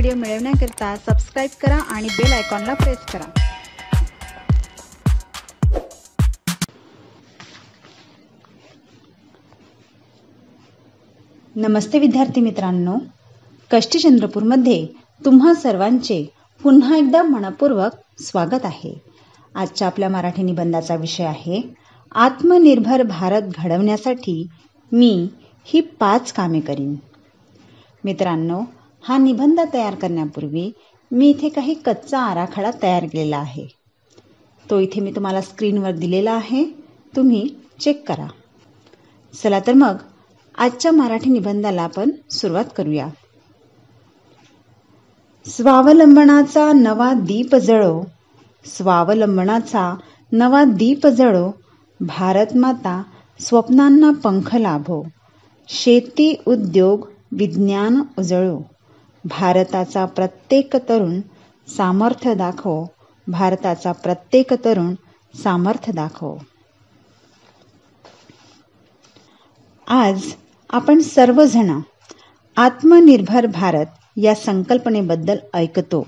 Video मिळवण्याकरिता subscribe करा आणि बेल आयकॉनला प्रेस करा। नमस्ते विद्यार्थी मित्रांनो, कष्टी चंद्रपूरमध्ये तुम्हा सर्वांचे पुन्हा एकदा मनपूर्वक स्वागत आहे। आजच्या आपल्या मराठी निबंधाचा विषय आहे आत्मनिर्भर भारत घडवण्यासाठी मी ही 5 कामे करीन। मित्रांनो, हा निबंध तयार करण्यापूर्वी मी इथे काही कच्चा आराखडा तयार केलेला आहे। तो इथे मी तुम्हाला स्क्रीनवर दिलेला आहे, तुम्ही चेक करा। चला तर मग आजच्या मराठी निबंधाला आपण सुरुवात करूया। स्वावलंबनाचा नवा दीप जळो, स्वावलंबनाचा नवा दीप जळो, भारत माता स्वप्नांना पंख लाभो, शेती उद्योग विज्ञान उजळो, भारताचा प्रत्येक तरुण सामर्थ्य दाखव, भारताचा प्रत्येक तरुण सामर्थ्य दाखव। आज आपण सर्वजण आत्मनिर्भर भारत या संकल्पनेबद्दल ऐकतो।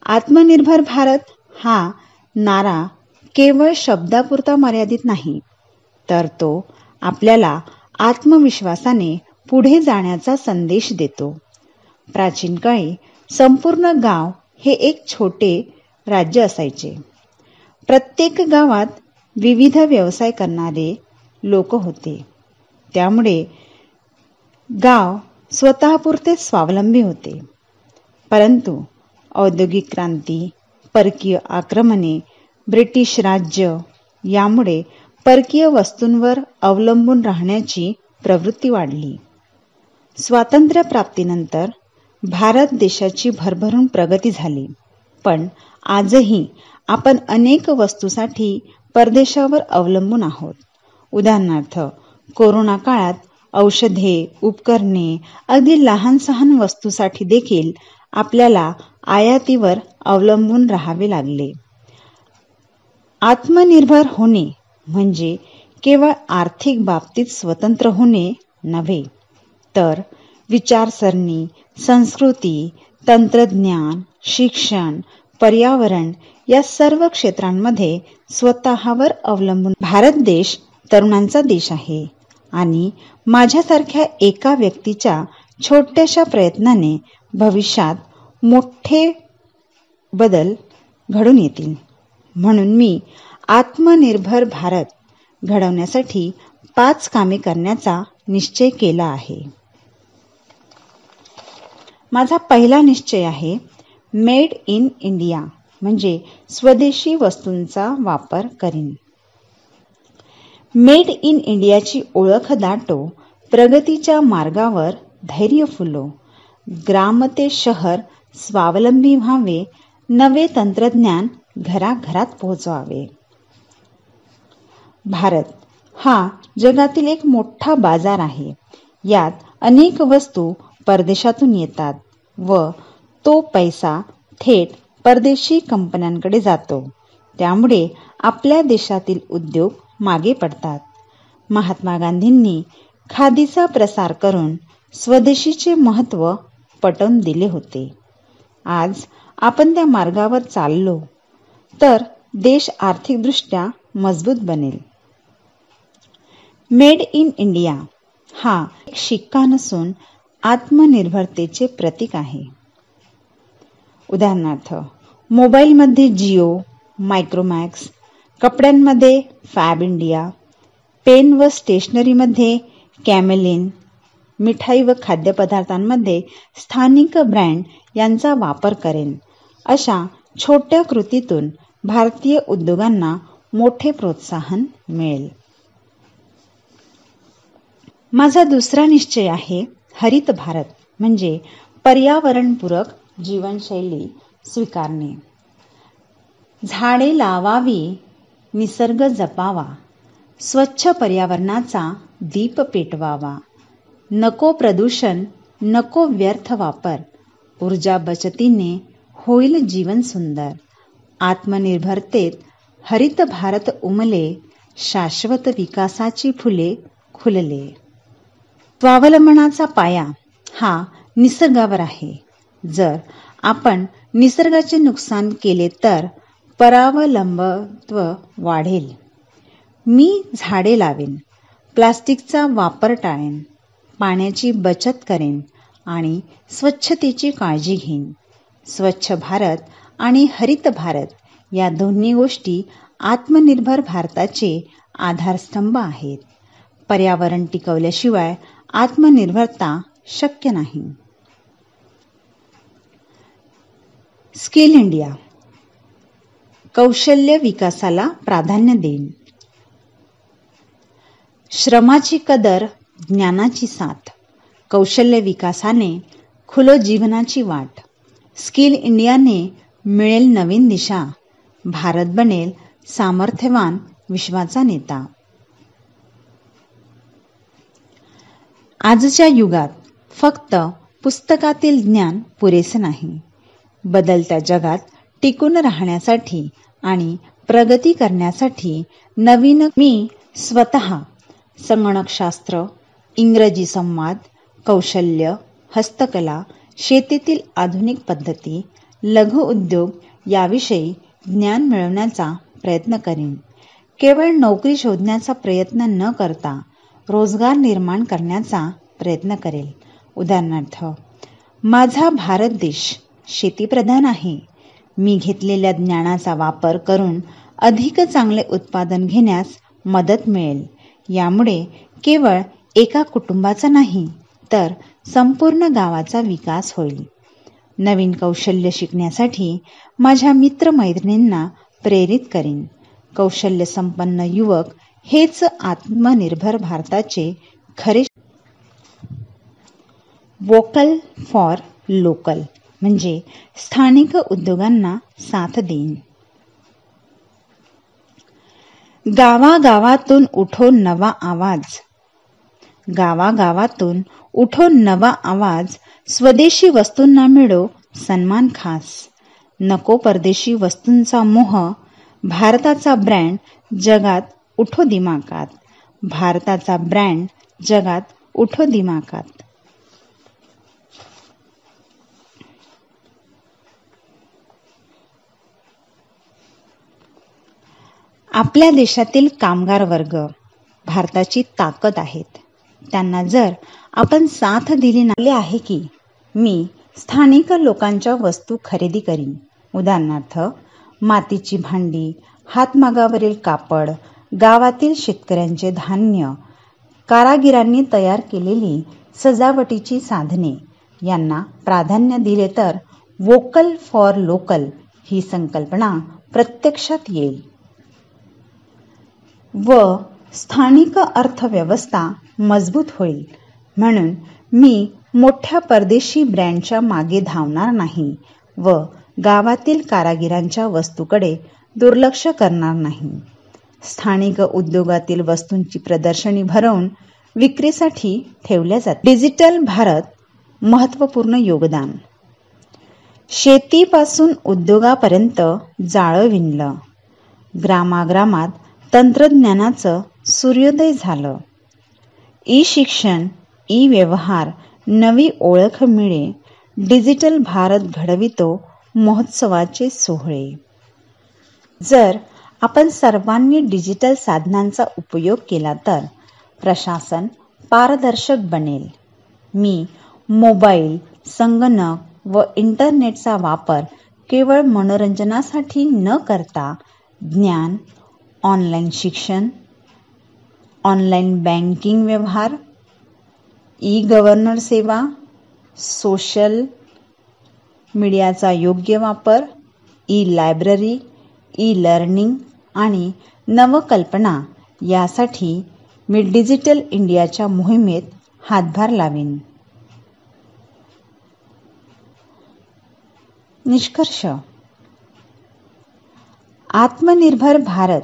आत्मनिर्भर भारत हा नारा केवळ शब्दापुरता मर्यादित नाही, तर तो आपल्याला आत्मविश्वासाने पुढे जाण्याचा संदेश देतो। प्राचीन काळी संपूर्ण गाव हे एक छोटे राज्य असायचे। प्रत्येक गावात विविध व्यवसाय करणारे लोक होते, त्यामुळे गाव स्वतःपुरते स्वावलंबी होते। परंतु औद्योगिक क्रांती, परकीय आक्रमणे, ब्रिटिश राज्य यामुळे परकीय वस्तूंवर अवलंबून राहण्याची प्रवृत्ती वाढली। स्वातंत्र्य प्राप्तीनंतर भारत देशाची भरभरून प्रगती झाली, पण आजही आपण अनेक वस्तूसाठी परदेशावर अवलंबून आहोत। उदाहरणार्थ, कोरोना काळात औषधे, उपकरणे, अगदी लहान सहान वस्तूसाठी देखील आपल्याला आयातीवर अवलंबून राहावे लागले। आत्मनिर्भर होणे म्हणजे केवळ आर्थिक बाबतीत स्वतंत्र होणे नव्हे, तर विचारसरणी, संस्कृती, तंत्रज्ञान, शिक्षण, पर्यावरण या सर्व क्षेत्रांमध्ये स्वतःवर अवलंबून। भारत देश तरुणांचा देश आहे आणि माझ्यासारख्या एका व्यक्तीच्या छोट्याशा प्रयत्नाने भविष्यात मोठे बदल घडून येतील। म्हणून मी आत्मनिर्भर भारत घडवण्यासाठी 5 कामे करण्याचा निश्चय केला आहे। माझा पहिला निश्चय आहे मेड इन इंडिया, म्हणजे स्वदेशी वस्तूंचा वापर करीन। मेड इन इंडियाची ओळख दाटो, प्रगतीच्या मार्गावर धैर्य फुलो, ग्राम ते शहर स्वावलंबी व्हावे, नवे तंत्रज्ञान घराघरात पोहोचवावे। भारत हा जगातील एक मोठा बाजार आहे। यात अनेक वस्तू परदेशातून येतात व तो पैसा थेट परदेशी कंपन्यांकडे जातो, त्यामुळे आपल्या देशातील उद्योग मागे पडतात। महात्मा गांधींनी खादीचा प्रसार करून स्वदेशीचे महत्त्व पटवून दिले होते। आज आपण त्या मार्गावर चाललो तर देश आर्थिकदृष्ट्या मजबूत बनेल। मेड इन इंडिया हा एक शिक्का नसून आत्मनिर्भरतेचे प्रतीक आहे। उदाहरणार्थ, मोबाईलमध्ये जिओ, मायक्रोमॅक्स, कपड्यांमध्ये फॅब इंडिया, पेन व स्टेशनरीमध्ये कॅमेलिन, मिठाई व खाद्यपदार्थांमध्ये स्थानिक ब्रँड यांचा वापर करेन। अशा छोट्या कृतीतून भारतीय उद्योगांना मोठे प्रोत्साहन मिळेल। माझा दुसरा निश्चय आहे हरित भारत, म्हणजे पर्यावरणपूरक जीवनशैली स्वीकारणे। झाडे लावावी, निसर्ग जपावा, स्वच्छ पर्यावरणाचा दीप पेटवावा, नको प्रदूषण, नको व्यर्थ वापर, ऊर्जा बचतीने होईल जीवन सुंदर, आत्मनिर्भरतेत हरित भारत उमले, शाश्वत विकासाची फुले खुलले। स्वावलंबनाचा पाया हा निसर्गावर आहे। जर आपण निसर्गाचे नुकसान केले तर परावलंबित्व वाढेल. मी झाडे लावेन, प्लास्टिकचा वापर टाळेन, पाण्याची बचत करेन आणि स्वच्छतेची काळजी घेईन. स्वच्छ भारत आणि हरित भारत या दोन्ही गोष्टी आत्मनिर्भर भारताचे आधारस्तंभ आहेत. पर्यावरण टिकवल्याशिवाय आत्मनिर्भरता शक्य नाही. Skill India. कौशल्य विकासाला प्राधान्य देईन. श्रमाची कदर, ज्ञानाची साथ. कौशल्य विकासाने खुलो जीवनाची वाट. स्किल इंडियाने मिळेल नवीन दिशा. भारत बनेल सामर्थ्यवान विश्वाचा नेता. आजच्या युगात फक्त पुस्तकातील ज्ञान पुरेसे नाही. बदलत्या जगात टिकून राहण्यासाठी आणि प्रगती करण्यासाठी नवीन. मी स्वतः संगणकशास्त्र, इंग्रजी संवाद, कौशल्य, हस्तकला, शेतीतील आधुनिक पद्धती, लघु उद्योग याविषयी ज्ञान मिळवण्याचा प्रयत्न करेन. केवळ नोकरी शोधण्याचा प्रयत्न न करता रोजगार निर्माण करण्याचा प्रयत्न करेल. उदाहरणार्थ, माझा भारत देश शेतीप्रधान आहे. मी घेतलेल्या ज्ञानाचा वापर करून अधिक चांगले उत्पादन घेण्यास मदत मिळेल. यामुळे केवळ एका कुटुंबाचा नाही तर संपूर्ण गावाचा विकास होईल. नवीन कौशल्य शिकण्यासाठी माझ्या मित्रमैत्रिणींना प्रेरित करेन. कौशल्य संपन्न युवक हेच आत्मनिर्भर भारताचे खरे. वोकल फॉर लोकल म्हणजे स्थानिक उद्योगांना साथ देईन. गावागावातून उठो नवा आवाज. गावागावातून उठो नवा आवाज. स्वदेशी वस्तूंना मिळो सन्मान खास. नको परदेशी वस्तूंचा मोह. भारताचा ब्रँड जगात उठो दिमाखात. भारताचा ब्रँड जगात उठो दिमाखात. आपल्या देशातील कामगार वर्ग भारताची ताकद आहेत. त्यांना जर आपण साथ दिली नाही आहे की मी स्थानिक लोकांच्या वस्तू खरेदी करीन. उदाहरणार्थ, मातीची भांडी, हातमागावरील कापड, गावातील शेतकऱ्यांचे धान्य, कारागिरांनी तयार केलेली सजावटीची साधने यांना प्राधान्य दिले तर वोकल फॉर लोकल ही संकल्पना प्रत्यक्षात येईल व स्थानिक अर्थव्यवस्था मजबूत होईल. म्हणून मी मोठ्या परदेशी ब्रँडच्या मागे धावणार नाही व गावातील कारागिरांच्या वस्तूकडे दुर्लक्ष करणार नाही. स्थानिक उद्योगातील वस्तूंची प्रदर्शनी भरवून विक्रीसाठी ठेवल्या जातात. डिजिटल भारत महत्त्वपूर्ण योगदान. शेतीपासून उद्योगापर्यंत जाळं विणलं. ग्रामाग्रामात तंत्रज्ञानाचं सूर्योदय झालं. ई शिक्षण, ई व्यवहार, नवी ओळख मिळे. डिजिटल भारत घडवितो महोत्सवाचे सोहळे. जर आपण सर्वांनी डिजिटल साधनांचा उपयोग केला तर प्रशासन पारदर्शक बनेल. मी मोबाईल, संगणक व इंटरनेटचा वापर केवळ मनोरंजनासाठी न करता ज्ञान, ऑनलाईन शिक्षण, ऑनलाईन बँकिंग व्यवहार, ई गव्हर्नर सेवा, सोशल मीडियाचा योग्य वापर, ई लायब्ररी, ई लर्निंग आणि नवकल्पना यासाठी मी डिजिटल इंडियाच्या मोहिमेत हातभार लावीन. निष्कर्ष. आत्मनिर्भर भारत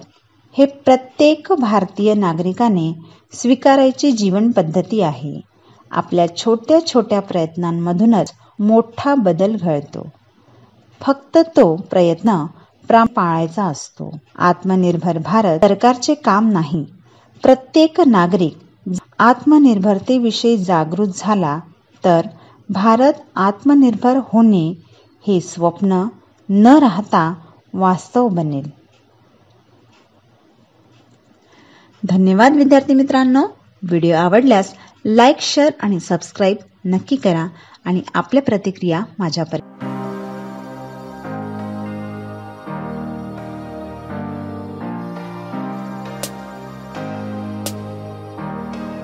हे प्रत्येक भारतीय नागरिकाने स्वीकारायची जीवन पद्धती आहे. आपल्या छोट्या छोट्या प्रयत्नांमधूनच मोठा बदल घडतो. फक्त तो प्रयत्न पाळायचा असतो. आत्मनिर्भर भारत सरकारचे काम नाही. प्रत्येक नागरिक आत्मनिर्भरतेविषयी जागृत झाला तर भारत आत्मनिर्भर होणे हे स्वप्न न राहता वास्तव बनेल. धन्यवाद विद्यार्थी मित्रांनो. व्हिडिओ आवडल्यास लाईक, शेअर आणि सबस्क्राईब नक्की करा आणि आपल्या प्रतिक्रिया माझ्यापर्यंत